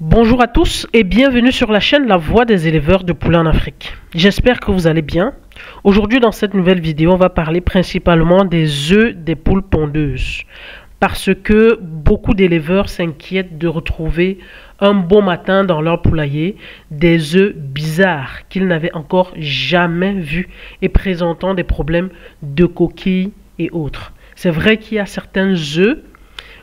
Bonjour à tous et bienvenue sur la chaîne La Voix des éleveurs de poulets en Afrique. J'espère que vous allez bien. Aujourd'hui dans cette nouvelle vidéo, on va parler principalement des œufs des poules pondeuses. Parce que beaucoup d'éleveurs s'inquiètent de retrouver un beau matin dans leur poulailler des œufs bizarres qu'ils n'avaient encore jamais vus et présentant des problèmes de coquilles et autres. C'est vrai qu'il y a certains œufs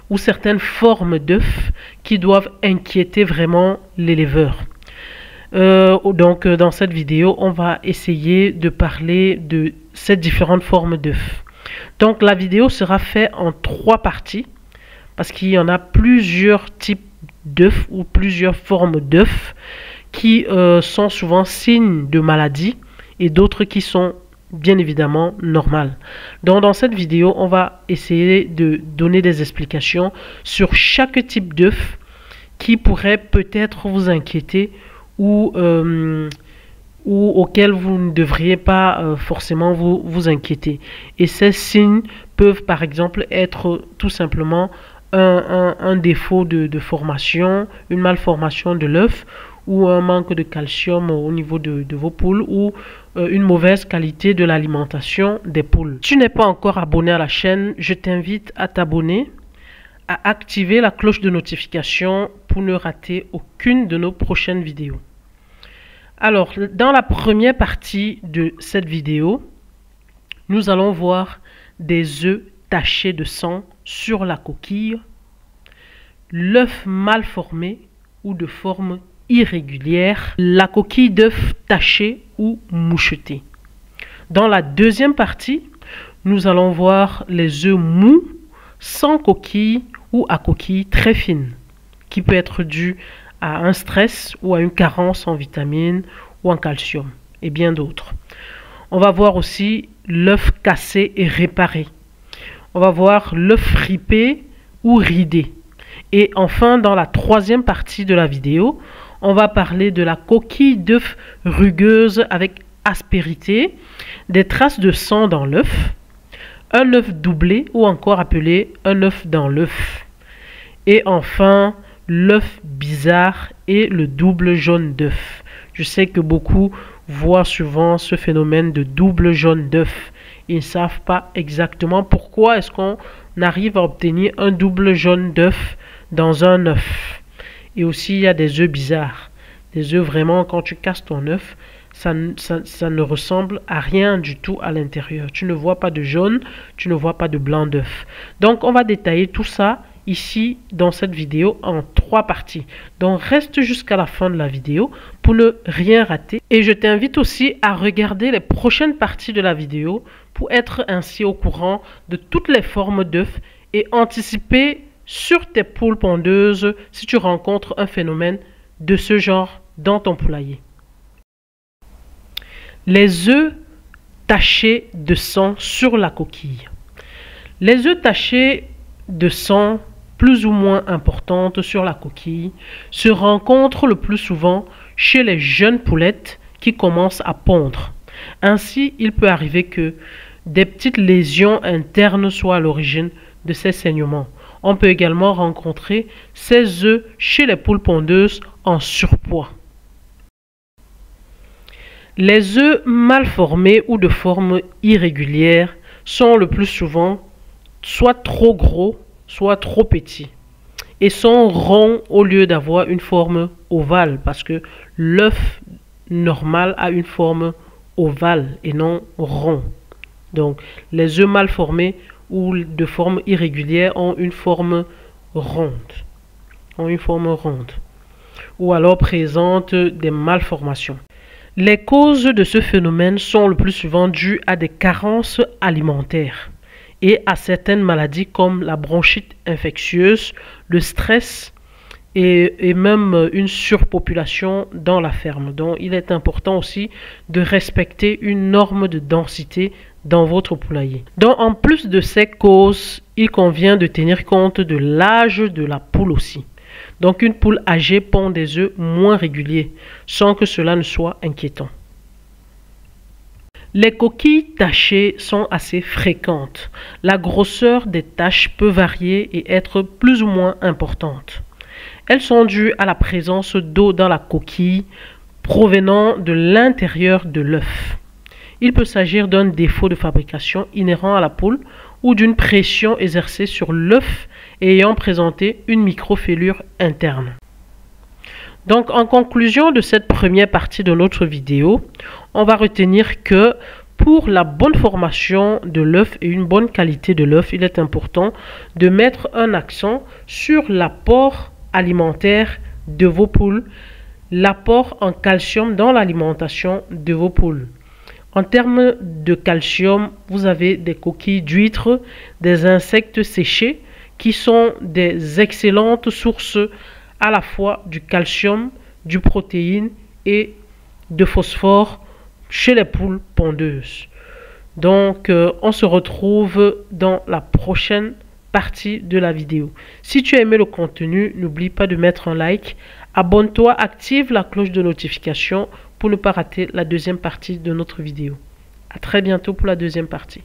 ou certaines formes d'œufs qui doivent inquiéter vraiment l'éleveur. Donc dans cette vidéo, on va essayer de parler de ces différentes formes d'œufs. Donc la vidéo sera faite en 3 parties parce qu'il y en a plusieurs types d'œufs ou plusieurs formes d'œufs qui sont souvent signes de maladie et d'autres qui sont bien évidemment normales. Donc dans cette vidéo, on va essayer de donner des explications sur chaque type d'œuf qui pourrait peut-être vous inquiéter ou auquel vous ne devriez pas forcément vous inquiéter. Et ces signes peuvent par exemple être tout simplement un défaut de formation, une malformation de l'œuf ou un manque de calcium au niveau de vos poules ou une mauvaise qualité de l'alimentation des poules. Si tu n'es pas encore abonné à la chaîne, je t'invite à t'abonner, à activer la cloche de notification pour ne rater aucune de nos prochaines vidéos. Alors, dans la première partie de cette vidéo, nous allons voir des œufs tachés de sang sur la coquille, l'œuf mal formé ou de forme irrégulière, la coquille d'œuf tachée ou mouchetée. Dans la deuxième partie, nous allons voir les œufs mous, sans coquille ou à coquille très fine, qui peut être dû à un stress ou à une carence en vitamines ou en calcium, et bien d'autres. On va voir aussi l'œuf cassé et réparé. On va voir l'œuf ripé ou ridé. Et enfin, dans la troisième partie de la vidéo, on va parler de la coquille d'œuf rugueuse avec aspérité, des traces de sang dans l'œuf, un œuf doublé ou encore appelé un œuf dans l'œuf. Et enfin, l'œuf bizarre et le double jaune d'œuf. Je sais que beaucoup voient souvent ce phénomène de double jaune d'œuf. Ils ne savent pas exactement pourquoi est-ce qu'on arrive à obtenir un double jaune d'œuf dans un œuf. Et aussi, il y a des œufs bizarres. Des œufs vraiment, quand tu casses ton œuf, ça ne ressemble à rien du tout à l'intérieur. Tu ne vois pas de jaune, tu ne vois pas de blanc d'œuf. Donc, on va détailler tout ça ici dans cette vidéo en 3 parties. Donc, reste jusqu'à la fin de la vidéo pour ne rien rater. Et je t'invite aussi à regarder les prochaines parties de la vidéo pour être ainsi au courant de toutes les formes d'œufs et anticiper sur tes poules pondeuses si tu rencontres un phénomène de ce genre dans ton poulailler. Les œufs tachés de sang sur la coquille. Les œufs tachés de sang plus ou moins importantes sur la coquille se rencontrent le plus souvent chez les jeunes poulettes qui commencent à pondre. Ainsi, il peut arriver que des petites lésions internes soient à l'origine de ces saignements. On peut également rencontrer ces œufs chez les poules pondeuses en surpoids. Les œufs mal formés ou de forme irrégulière sont le plus souvent soit trop gros, soit trop petits et sont ronds au lieu d'avoir une forme ovale parce que l'œuf normal a une forme ovale et non rond. Donc les œufs mal formés ou de forme irrégulière ont une forme ronde. Ou alors présentent des malformations. Les causes de ce phénomène sont le plus souvent dues à des carences alimentaires et à certaines maladies comme la bronchite infectieuse, le stress et même une surpopulation dans la ferme. Donc il est important aussi de respecter une norme de densité dans votre poulailler. Donc en plus de ces causes, il convient de tenir compte de l'âge de la poule aussi. Donc une poule âgée pond des œufs moins réguliers sans que cela ne soit inquiétant. Les coquilles tachées sont assez fréquentes. La grosseur des taches peut varier et être plus ou moins importante. Elles sont dues à la présence d'eau dans la coquille provenant de l'intérieur de l'œuf. Il peut s'agir d'un défaut de fabrication inhérent à la poule ou d'une pression exercée sur l'œuf ayant présenté une microfêlure interne. Donc, en conclusion de cette première partie de notre vidéo, on va retenir que pour la bonne formation de l'œuf et une bonne qualité de l'œuf, il est important de mettre un accent sur l'apport alimentaire de vos poules, l'apport en calcium dans l'alimentation de vos poules. En termes de calcium, vous avez des coquilles d'huîtres, des insectes séchés qui sont des excellentes sources à la fois du calcium, du protéine et de phosphore chez les poules pondeuses. Donc, on se retrouve dans la prochaine partie de la vidéo. Si tu as aimé le contenu, n'oublie pas de mettre un like. Abonne-toi, active la cloche de notification pour ne pas rater la deuxième partie de notre vidéo. À très bientôt pour la deuxième partie.